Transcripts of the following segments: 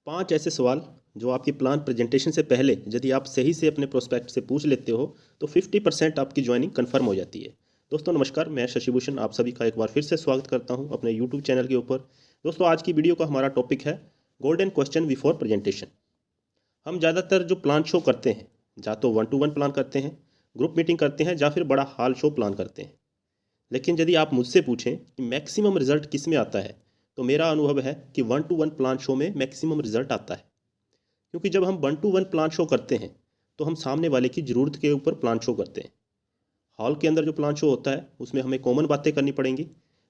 5 ऐसे सवाल जो आपकी प्लान प्रेजेंटेशन से पहले यदि आप सही से अपने प्रोस्पेक्ट से पूछ लेते हो तो 50% आपकी ज्वाइनिंग कंफर्म हो जाती है। दोस्तों नमस्कार, मैं शशिभूषण आप सभी का एक बार फिर से स्वागत करता हूं अपने यूट्यूब चैनल के ऊपर। दोस्तों आज की वीडियो का हमारा टॉपिक है गोल्डन क्वेश्चन बिफोर प्रेजेंटेशन। हम ज़्यादातर जो प्लान शो करते हैं, या तो 1-to-1 प्लान करते हैं, ग्रुप मीटिंग करते हैं, या फिर बड़ा हॉल शो प्लान करते हैं। लेकिन यदि आप मुझसे पूछें कि मैक्सिमम रिजल्ट किस में आता है, तो मेरा अनुभव है कि 1-to-1 प्लान शो में मैक्सिमम रिजल्ट आता है। क्योंकि जब हम 1-to-1 प्लान शो करते हैं तो हम सामने वाले की ज़रूरत के ऊपर प्लान शो करते हैं। हॉल के अंदर जो प्लान शो होता है उसमें हमें कॉमन बातें करनी पड़ेंगी,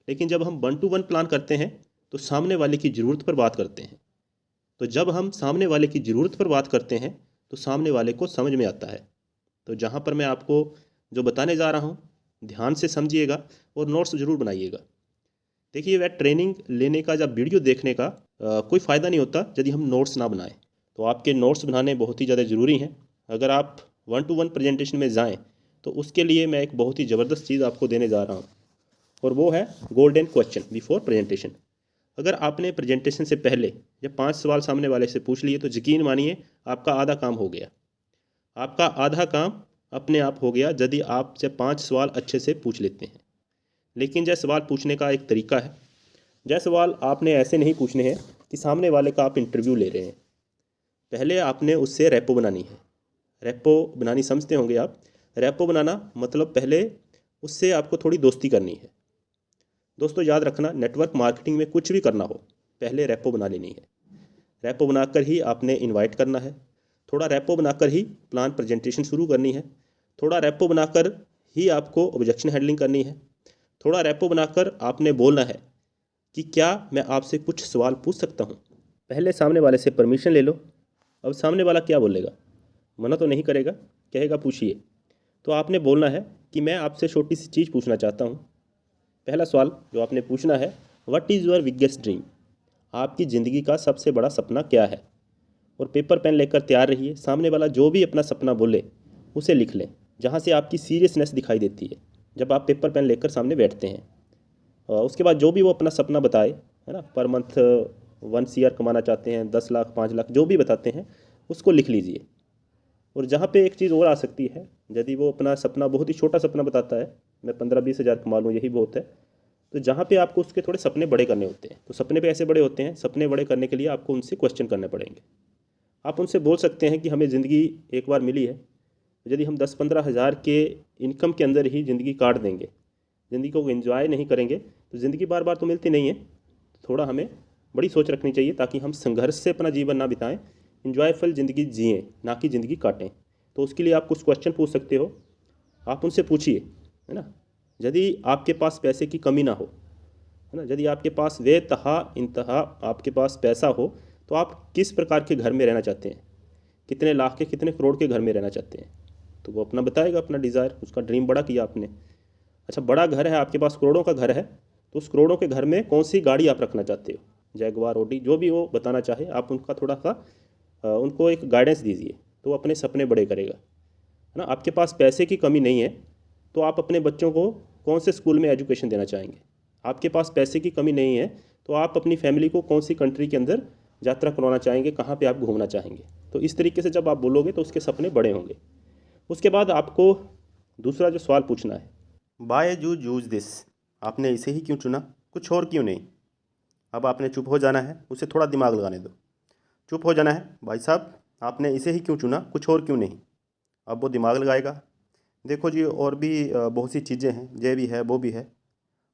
लेकिन जब हम 1-to-1 प्लान करते हैं तो सामने वाले की ज़रूरत पर बात करते हैं। तो जब हम सामने वाले की ज़रूरत पर बात करते हैं तो सामने वाले को समझ में आता है। तो जहाँ पर मैं आपको जो बताने जा रहा हूँ ध्यान से समझिएगा और नोट्स ज़रूर बनाइएगा। देखिए, वह ट्रेनिंग लेने का या वीडियो देखने का कोई फ़ायदा नहीं होता यदि हम नोट्स ना बनाएं। तो आपके नोट्स बनाने बहुत ही ज़्यादा ज़रूरी हैं। अगर आप 1-to-1 प्रेजेंटेशन में जाएं तो उसके लिए मैं एक बहुत ही ज़बरदस्त चीज़ आपको देने जा रहा हूं, और वो है गोल्डन क्वेश्चन बिफोर प्रेजेंटेशन। अगर आपने प्रेजेंटेशन से पहले या 5 सवाल सामने वाले से पूछ लिए तो यकीन मानिए आपका आधा काम हो गया। आपका आधा काम अपने आप हो गया यदि आप से 5 सवाल अच्छे से पूछ लेते हैं। लेकिन यह सवाल पूछने का एक तरीका है। यह सवाल आपने ऐसे नहीं पूछने हैं कि सामने वाले का आप इंटरव्यू ले रहे हैं। पहले आपने उससे रेपो बनानी है। रेपो बनानी समझते होंगे आप। रेपो बनाना मतलब पहले उससे आपको थोड़ी दोस्ती करनी है। दोस्तों याद रखना, नेटवर्क मार्केटिंग में कुछ भी करना हो पहले रेपो बना लेनी है। रेपो बनाकर ही आपने इनवाइट करना है। थोड़ा रेपो बनाकर ही प्लान प्रेजेंटेशन शुरू करनी है। थोड़ा रेपो बनाकर ही आपको ऑब्जेक्शन हैंडलिंग करनी है। थोड़ा रेपो बनाकर आपने बोलना है कि क्या मैं आपसे कुछ सवाल पूछ सकता हूँ। पहले सामने वाले से परमिशन ले लो। अब सामने वाला क्या बोलेगा, मना तो नहीं करेगा, कहेगा पूछिए। तो आपने बोलना है कि मैं आपसे छोटी सी चीज़ पूछना चाहता हूँ। पहला सवाल जो आपने पूछना है, what is your biggest dream. आपकी ज़िंदगी का सबसे बड़ा सपना क्या है। और पेपर पेन लेकर तैयार रहिए। सामने वाला जो भी अपना सपना बोले उसे लिख लें। जहाँ से आपकी सीरियसनेस दिखाई देती है जब आप पेपर पेन लेकर सामने बैठते हैं। और उसके बाद जो भी वो अपना सपना बताए, है ना, पर मंथ 1 CR कमाना चाहते हैं, 10 लाख 5 लाख जो भी बताते हैं उसको लिख लीजिए। और जहाँ पे एक चीज़ और आ सकती है, यदि वो अपना सपना बहुत ही छोटा सपना बताता है, मैं 15-20 हज़ार कमा लूँ यही बहुत है, तो जहाँ पे आपको उसके थोड़े सपने बड़े करने होते हैं। तो सपने पे ऐसे बड़े होते हैं, सपने बड़े करने के लिए आपको उनसे क्वेश्चन करने पड़ेंगे। आप उनसे बोल सकते हैं कि हमें ज़िंदगी एक बार मिली है, यदि हम 10-15 हज़ार के इनकम के अंदर ही ज़िंदगी काट देंगे, ज़िंदगी को एंजॉय नहीं करेंगे, तो ज़िंदगी बार बार तो मिलती नहीं है। थोड़ा हमें बड़ी सोच रखनी चाहिए ताकि हम संघर्ष से अपना जीवन ना बिताएं, इंजॉयफुल ज़िंदगी जिएं, ना कि ज़िंदगी काटें। तो उसके लिए आप कुछ क्वेश्चन पूछ सकते हो। आप उनसे पूछिए, है ना। यदि आपके पास पैसे की कमी ना हो, है ना, यदि आपके पास बेतहा इंतहा आपके पास पैसा हो, तो आप किस प्रकार के घर में रहना चाहते हैं, कितने लाख के कितने करोड़ के घर में रहना चाहते हैं। तो वो अपना बताएगा, अपना डिज़ायर, उसका ड्रीम बड़ा किया आपने। अच्छा, बड़ा घर है आपके पास, करोड़ों का घर है, तो उस करोड़ों के घर में कौन सी गाड़ी आप रखना चाहते हो, जैगवार, ऑडी, जो भी वो बताना चाहे आप उनका थोड़ा सा उनको एक गाइडेंस दीजिए, तो वो अपने सपने बड़े करेगा, है ना। आपके पास पैसे की कमी नहीं है, तो आप अपने बच्चों को कौन से स्कूल में एजुकेशन देना चाहेंगे। आपके पास पैसे की कमी नहीं है, तो आप अपनी फैमिली को कौन सी कंट्री के अंदर यात्रा करवाना चाहेंगे, कहाँ पे आप घूमना चाहेंगे। तो इस तरीके से जब आप बोलोगे तो उसके सपने बड़े होंगे। उसके बाद आपको दूसरा जो सवाल पूछना है, बाय यू यूज दिस। आपने इसे ही क्यों चुना, कुछ और क्यों नहीं। अब आपने चुप हो जाना है, उसे थोड़ा दिमाग लगाने दो। चुप हो जाना है, भाई साहब आपने इसे ही क्यों चुना, कुछ और क्यों नहीं। अब वो दिमाग लगाएगा। देखो जी, और भी बहुत सी चीज़ें हैं, ये भी है वो भी है,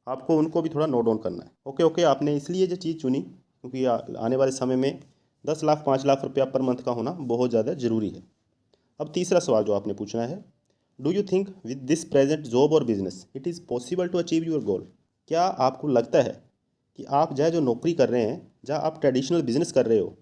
आपको उनको भी थोड़ा नोट डाउन करना है। ओके ओके, आपने इसलिए जो चीज़ चुनी क्योंकि आने वाले समय में 10 लाख 5 लाख रुपया पर मंथ का होना बहुत ज़्यादा ज़रूरी है। अब तीसरा सवाल जो आपने पूछना है, do you think with this present job और business it is possible to achieve your goal. क्या आपको लगता है कि आप चाहे जो नौकरी कर रहे हैं, जहाँ आप ट्रेडिशनल बिजनेस कर रहे हो,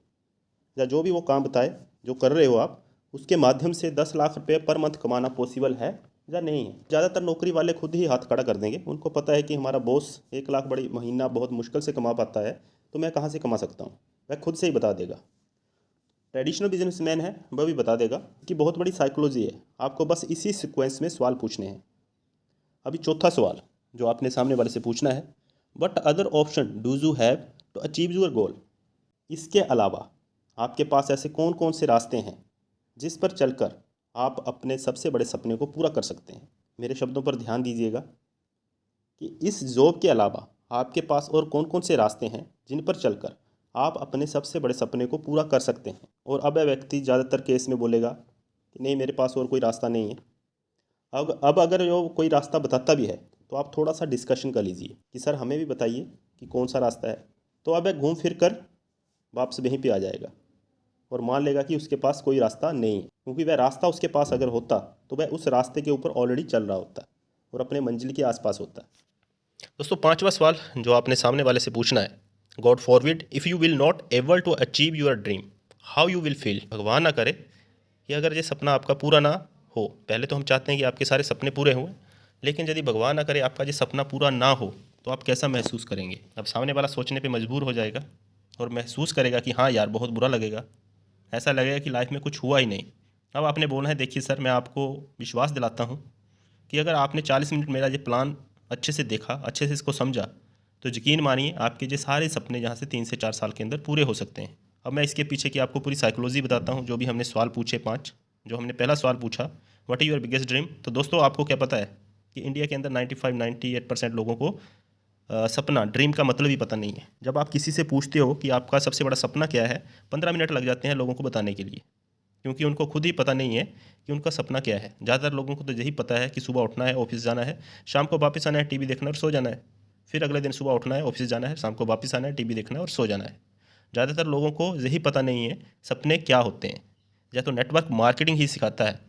या जो भी वो काम बताए जो कर रहे हो आप, उसके माध्यम से 10 लाख रुपये पर मंथ कमाना पॉसिबल है या नहीं है। ज़्यादातर नौकरी वाले खुद ही हाथ खड़ा कर देंगे। उनको पता है कि हमारा बॉस 1 लाख बड़ी महीना बहुत मुश्किल से कमा पाता है, तो मैं कहाँ से कमा सकता हूँ, वह खुद से ही बता देगा। ट्रेडिशनल बिजनेसमैन है वह भी बता देगा कि बहुत बड़ी साइकोलॉजी है। आपको बस इसी सीक्वेंस में सवाल पूछने हैं। अभी चौथा सवाल जो आपने सामने वाले से पूछना है, what other option do you have to achieve your goal. इसके अलावा आपके पास ऐसे कौन कौन से रास्ते हैं जिस पर चलकर आप अपने सबसे बड़े सपने को पूरा कर सकते हैं। मेरे शब्दों पर ध्यान दीजिएगा कि इस जॉब के अलावा आपके पास और कौन कौन से रास्ते हैं जिन पर चलकर आप अपने सबसे बड़े सपने को पूरा कर सकते हैं। और अब वह व्यक्ति ज़्यादातर केस में बोलेगा कि नहीं, मेरे पास और कोई रास्ता नहीं है। अब अगर वो कोई रास्ता बताता भी है तो आप थोड़ा सा डिस्कशन कर लीजिए कि सर हमें भी बताइए कि कौन सा रास्ता है। तो अब वह घूम फिर कर वापस वहीं पे आ जाएगा और मान लेगा कि उसके पास कोई रास्ता नहीं है, क्योंकि वह रास्ता उसके पास अगर होता तो वह उस रास्ते के ऊपर ऑलरेडी चल रहा होता और अपने मंजिल के आसपास होता। दोस्तों, 5वां सवाल जो आपने सामने वाले से पूछना है, God forbid if you will not able to achieve your dream how you will feel. भगवान ना करे कि अगर ये सपना आपका पूरा ना हो। पहले तो हम चाहते हैं कि आपके सारे सपने पूरे हों, लेकिन यदि भगवान ना करे आपका ये सपना पूरा ना हो तो आप कैसा महसूस करेंगे। अब सामने वाला सोचने पे मजबूर हो जाएगा और महसूस करेगा कि हाँ यार, बहुत बुरा लगेगा, ऐसा लगेगा कि लाइफ में कुछ हुआ ही नहीं। अब आपने बोला है, देखिए सर, मैं आपको विश्वास दिलाता हूँ कि अगर आपने 40 मिनट मेरा ये प्लान अच्छे से देखा, अच्छे से इसको समझा, तो यकीन मानिए आपके ये सारे सपने यहाँ से 3 से 4 साल के अंदर पूरे हो सकते हैं। अब मैं इसके पीछे की आपको पूरी साइकोलॉजी बताता हूँ। जो भी हमने सवाल पूछे 5, जो हमने पहला सवाल पूछा, what is your biggest dream. तो दोस्तों, आपको क्या पता है कि इंडिया के अंदर 98% लोगों को सपना, ड्रीम का मतलब ही पता नहीं है। जब आप किसी से पूछते हो कि आपका सबसे बड़ा सपना क्या है, 15 मिनट लग जाते हैं लोगों को बताने के लिए, क्योंकि उनको खुद ही पता नहीं है कि उनका सपना क्या है। ज़्यादातर लोगों को तो यही पता है कि सुबह उठना है, ऑफिस जाना है, शाम को वापस आना है, टीवी देखना और सो जाना है। फिर अगले दिन सुबह उठना है, ऑफिस जाना है, शाम को वापस आना है, टीवी देखना है और सो जाना है। ज़्यादातर लोगों को यही पता नहीं है सपने क्या होते हैं। या तो नेटवर्क मार्केटिंग ही सिखाता है।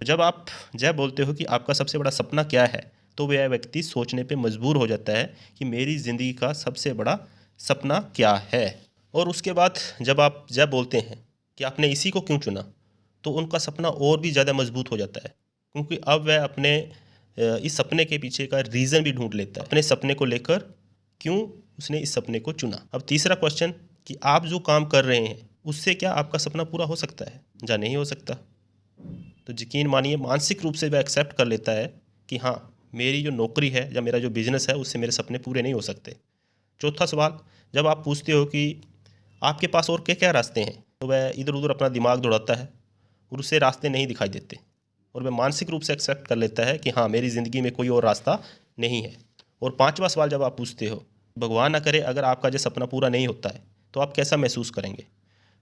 जब बोलते हो कि आपका सबसे बड़ा सपना क्या है, तो वह व्यक्ति सोचने पे मजबूर हो जाता है कि मेरी ज़िंदगी का सबसे बड़ा सपना क्या है। और उसके बाद जब बोलते हैं कि आपने इसी को क्यों चुना, तो उनका सपना और भी ज़्यादा मजबूत हो जाता है, क्योंकि अब वह अपने इस सपने के पीछे का रीज़न भी ढूंढ लेता है, अपने सपने को लेकर क्यों उसने इस सपने को चुना। अब तीसरा क्वेश्चन कि आप जो काम कर रहे हैं उससे क्या आपका सपना पूरा हो सकता है या नहीं हो सकता। तो यकीन मानिए मानसिक रूप से वह एक्सेप्ट कर लेता है कि हाँ, मेरी जो नौकरी है या मेरा जो बिज़नेस है उससे मेरे सपने पूरे नहीं हो सकते। चौथा सवाल, जब आप पूछते हो कि आपके पास और क्या क्या रास्ते हैं, तो वह इधर उधर अपना दिमाग दौड़ाता है और उसे रास्ते नहीं दिखाई देते और वह मानसिक रूप से एक्सेप्ट कर लेता है कि हाँ, मेरी ज़िंदगी में कोई और रास्ता नहीं है। और 5वां सवाल जब आप पूछते हो, भगवान ना करे अगर आपका जो सपना पूरा नहीं होता है तो आप कैसा महसूस करेंगे।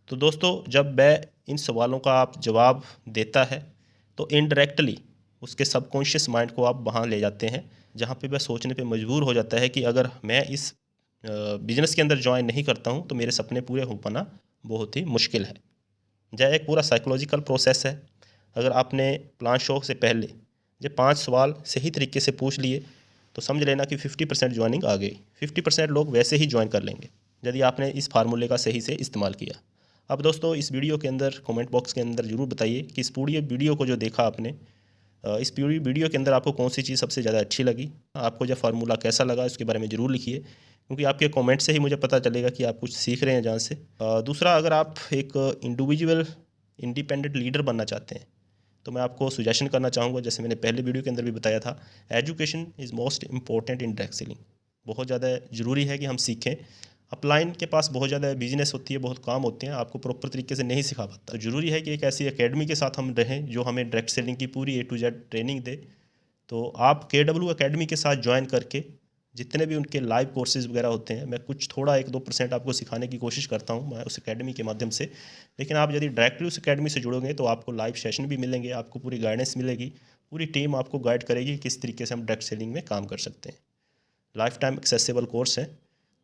तो दोस्तों, जब वह इन सवालों का आप जवाब देता है तो इनडायरेक्टली उसके सबकॉन्शियस माइंड को आप वहाँ ले जाते हैं जहाँ पे वह सोचने पे मजबूर हो जाता है कि अगर मैं इस बिज़नेस के अंदर ज्वाइन नहीं करता हूँ तो मेरे सपने पूरे हो पाना बहुत ही मुश्किल है। यह एक पूरा साइकोलॉजिकल प्रोसेस है। अगर आपने प्लान शो से पहले ये 5 सवाल सही तरीके से पूछ लिए तो समझ लेना कि 50% ज्वाइनिंग आ गई। 50% लोग वैसे ही ज्वाइन कर लेंगे यदि आपने इस फार्मूले का सही से इस्तेमाल किया। अब दोस्तों, इस वीडियो के अंदर कमेंट बॉक्स के अंदर ज़रूर बताइए कि इस पूरी वीडियो को जो देखा आपने, इस पूरी वीडियो के अंदर आपको कौन सी चीज़ सबसे ज़्यादा अच्छी लगी, आपको यह फार्मूला कैसा लगा, इसके बारे में ज़रूर लिखिए, क्योंकि आपके कमेंट से ही मुझे पता चलेगा कि आप कुछ सीख रहे हैं जहाँ से। दूसरा, अगर आप एक इंडिविजुअल इंडिपेंडेंट लीडर बनना चाहते हैं तो मैं आपको सुजेशन करना चाहूँगा, जैसे मैंने पहले वीडियो के अंदर भी बताया था, education is most important in direct selling. बहुत ज़्यादा ज़रूरी है कि हम सीखें। अपलाइन के पास बहुत ज़्यादा बिजनेस होती है, बहुत काम होते हैं, आपको प्रॉपर तरीके से नहीं सिखा पाता। तो ज़रूरी है कि एक ऐसी एकेडमी के साथ हम रहें जो हमें डायरेक्ट सेलिंग की पूरी A to Z ट्रेनिंग दे। तो आप KW अकेडमी के साथ ज्वाइन करके जितने भी उनके लाइव कोर्सेज़ वगैरह होते हैं, मैं कुछ थोड़ा 1-2% आपको सिखाने की कोशिश करता हूँ मैं उस अकेडमी के माध्यम से। लेकिन आप यदि डायरेक्टली उस अकेडमी से जुड़ोगे तो आपको लाइव सेशन भी मिलेंगे, आपको पूरी गाइडेंस मिलेगी, पूरी टीम आपको गाइड करेगी किस तरीके से हम डायरेक्ट सेलिंग में काम कर सकते हैं। लाइफ टाइम एक्सेसिबल कोर्स है।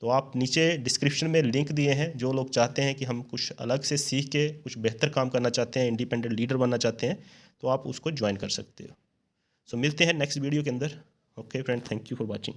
तो आप नीचे डिस्क्रिप्शन में लिंक दिए हैं, जो लोग चाहते हैं कि हम कुछ अलग से सीख के कुछ बेहतर काम करना चाहते हैं, इंडिपेंडेंट लीडर बनना चाहते हैं, तो आप उसको ज्वाइन कर सकते हो। सो मिलते हैं नेक्स्ट वीडियो के अंदर। Okay friend, thank you for watching.